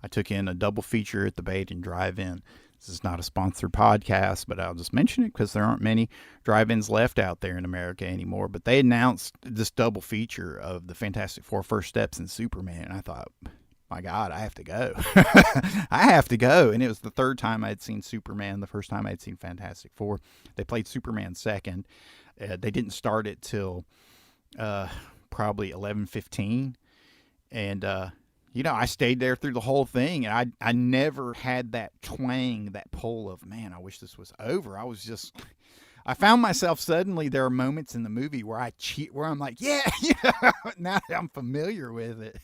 I took in a double feature at the Bait and Drive-In. This is not a sponsored podcast, but I'll just mention it because there aren't many drive-ins left out there in America anymore. But they announced this double feature of the Fantastic Four First Steps and Superman. And I thought, my God, I have to go. I have to go. And it was the third time I'd seen Superman. The first time I'd seen Fantastic Four. They played Superman second. They didn't start it till probably 11:15. And, I stayed there through the whole thing. And I never had that twang, that pull of, man, I wish this was over. I found myself suddenly there are moments in the movie where I cheer, where I'm like, yeah, now that I'm familiar with it,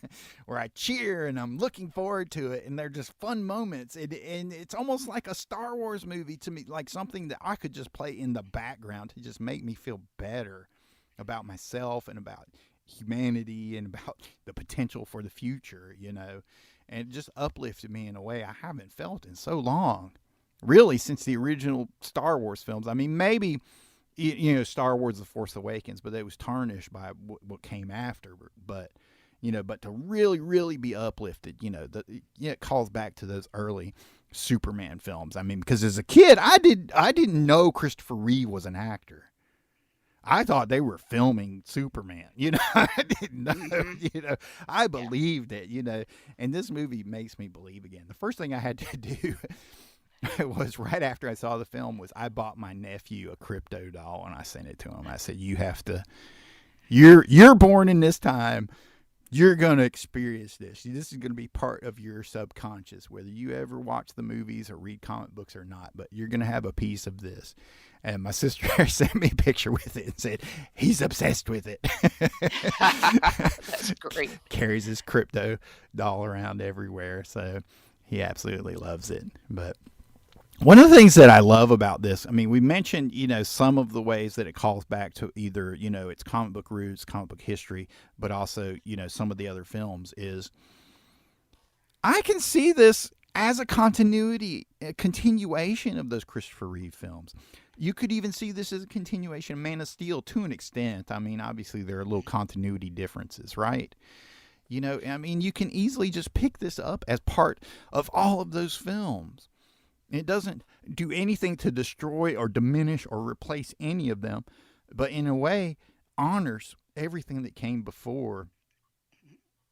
where I cheer and I'm looking forward to it, and they're just fun moments. And it's almost like a Star Wars movie to me, like something that I could just play in the background to just make me feel better about myself and about humanity and about the potential for the future, and it just uplifted me in a way I haven't felt in so long, really, since the original Star Wars films. I mean, maybe Star Wars: The Force Awakens, but it was tarnished by what came after. But but to really, really be uplifted, it calls back to those early Superman films. I mean, because as a kid, I didn't know Christopher Reeve was an actor. I thought they were filming Superman. I didn't know. Hmm. I Yeah. believed it. And this movie makes me believe again. The first thing I had to do was right after I saw the film was I bought my nephew a Krypto doll and I sent it to him. I said, "You have to. You're born in this time. You're gonna experience this. This is gonna be part of your subconscious, whether you ever watch the movies or read comic books or not. But you're gonna have a piece of this." And my sister sent me a picture with it and said, "He's obsessed with it." That's great. Carries his Krypto doll around everywhere, so he absolutely loves it. But one of the things that I love about this, I mean, we mentioned, some of the ways that it calls back to either, its comic book roots, comic book history, but also, some of the other films is I can see this as a continuation of those Christopher Reeve films. You could even see this as a continuation of Man of Steel to an extent. I mean, obviously there are little continuity differences, right? I mean, you can easily just pick this up as part of all of those films. It doesn't do anything to destroy or diminish or replace any of them, but in a way honors everything that came before,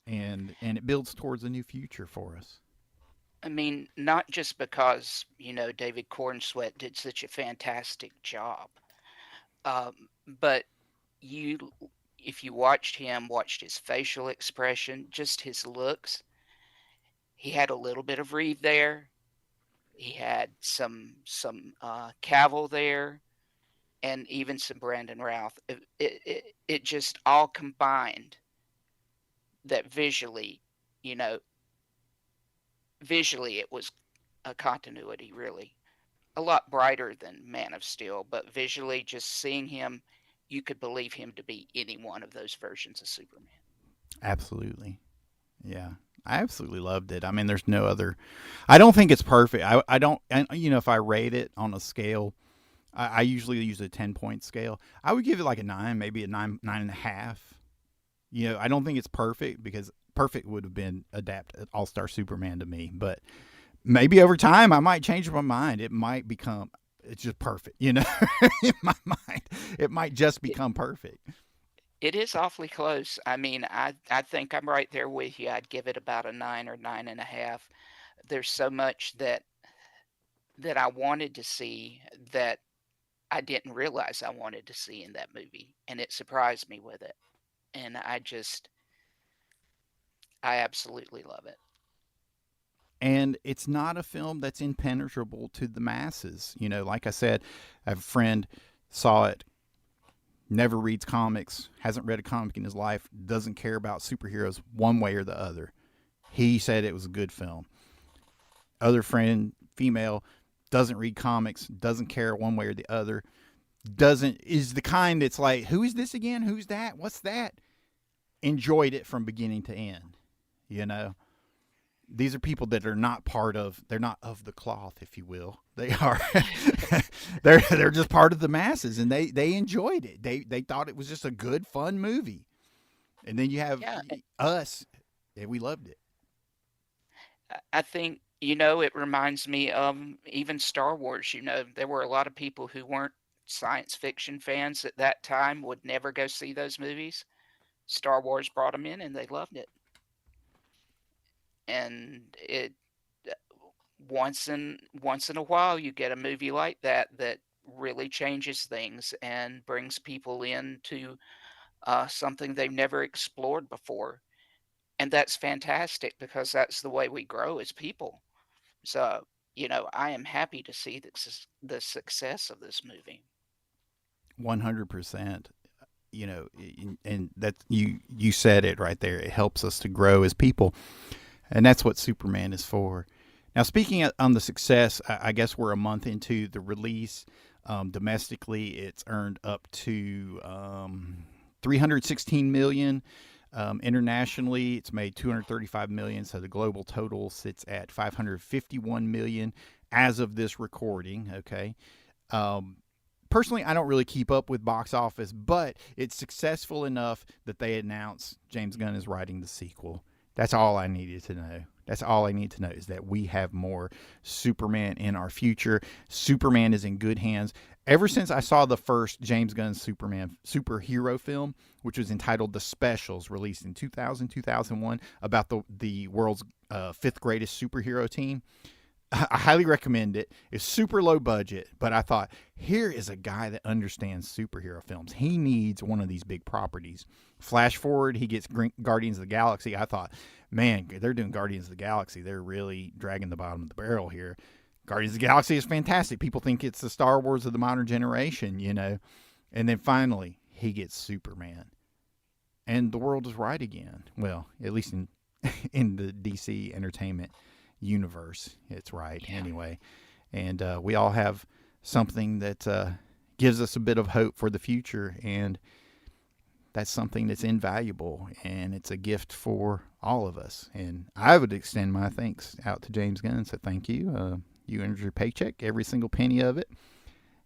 and it builds towards a new future for us. I mean, not just because, David Cornsweet did such a fantastic job, but you, if you watched him, watched his facial expression, just his looks, he had a little bit of Reeve there. He had some Cavill there, and even some Brandon Routh. It just all combined that you know, visually it was a continuity really. A lot brighter than Man of Steel, but visually just seeing him, you could believe him to be any one of those versions of Superman. Absolutely. Yeah. I absolutely loved it. I mean, there's no other. I don't think it's perfect. I don't. And, if I rate it on a scale, I usually use a 10-point scale. I would give it like a 9, maybe a 9.5. I don't think it's perfect because perfect would have been adapt All Star Superman to me. But maybe over time, I might change my mind. It might become. It's just perfect. In my mind, it might just It, become perfect. it is awfully close. I mean, I think I'm right there with you. I'd give it about a 9 or 9.5. There's so much that I wanted to see that I didn't realize I wanted to see in that movie, and it surprised me with it. And I absolutely love it. And it's not a film that's impenetrable to the masses. Like I said, I have a friend saw it, never reads comics, hasn't read a comic in his life, doesn't care about superheroes one way or the other. He said it was a good film. Other friend, female, doesn't read comics, doesn't care one way or the other, doesn't is the kind that's like, who is this again? Who's that? What's that? Enjoyed it from beginning to end. You know, these are people that are not part of. They're not of the cloth, if you will. They are. they're just part of the masses, and they enjoyed it. They thought it was just a good, fun movie. And then you have Yeah, us, and we loved it. I think, it reminds me of even Star Wars. There were a lot of people who weren't science fiction fans at that time, would never go see those movies. Star Wars brought them in and they loved it. And it once in a while you get a movie like that really changes things and brings people into something they've never explored before. And that's fantastic because that's the way we grow as people. So, I am happy to see the success of this movie. 100%. You know, and that you said it right there. It helps us to grow as people, and that's what Superman is for. Now, speaking on the success, I guess we're a month into the release. Domestically, it's earned up to 316 million. Internationally, it's made 235 million. So the global total sits at 551 million as of this recording. Okay. Personally, I don't really keep up with box office, but it's successful enough that they announce James Gunn is writing the sequel. That's all I needed to know. That's all I need to know is that we have more Superman in our future. Superman is in good hands. Ever since I saw the first James Gunn Superman superhero film, which was entitled The Specials, released in 2001, about the world's fifth greatest superhero team, I highly recommend it. It's super low budget, but I thought, here is a guy that understands superhero films. He needs one of these big properties. Flash forward, he gets Guardians of the Galaxy. I thought, man, they're doing Guardians of the Galaxy. They're really dragging the bottom of the barrel here. Guardians of the Galaxy is fantastic. People think it's the Star Wars of the modern generation, you know. And then finally, he gets Superman. And the world is right again. Well, at least in the DC entertainment universe, it's right anyway. And we all have something that gives us a bit of hope for the future, and that's something that's invaluable, and it's a gift for all of us. And I would extend my thanks out to James Gunn, so thank you. You earned your paycheck, every single penny of it,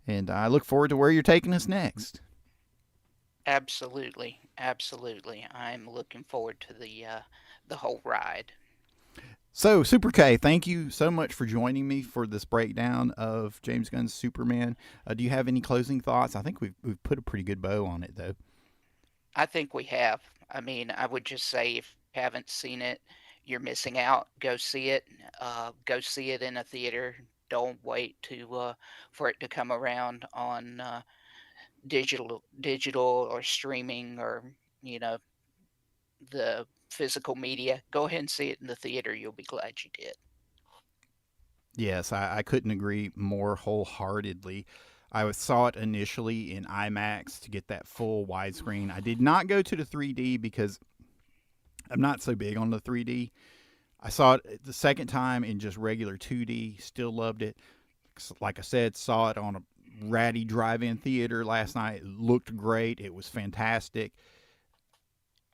and I look forward to where you're taking us next. Absolutely, absolutely. I'm looking forward to the whole ride. So, Super K, thank you so much for joining me for this breakdown of James Gunn's Superman. Do you have any closing thoughts? I think we've put a pretty good bow on it, though. I think we have. I mean, I would just say if you haven't seen it, you're missing out. Go see it. Go see it in a theater. Don't wait for it to come around on digital or streaming or you know the physical media. Go ahead and see it in the theater. You'll be glad you did. Yes, I couldn't agree more wholeheartedly. I saw it initially in IMAX to get that full widescreen. I did not go to the 3D because I'm not so big on the 3D. I saw it the second time in just regular 2D. Still loved it. Like I said, saw it on a ratty drive-in theater last night. It looked great. It was fantastic.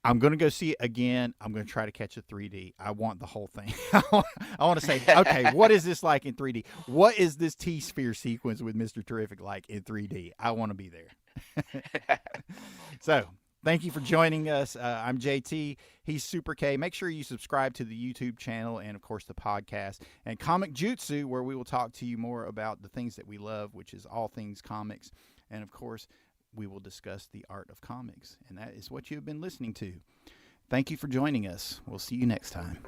I'm going to go see it again. I'm going to try to catch a 3D. I want the whole thing. I want to say, okay, what is this like in 3D? What is this T-Sphere sequence with Mr. Terrific like in 3D? I want to be there. So, thank you for joining us. I'm JT. He's Super K. Make sure you subscribe to the YouTube channel and, of course, the podcast. And Comic-Jutsu, where we will talk to you more about the things that we love, which is all things comics. And, of course, we will discuss the art of comics. And that is what you've been listening to. Thank you for joining us. We'll see you next time.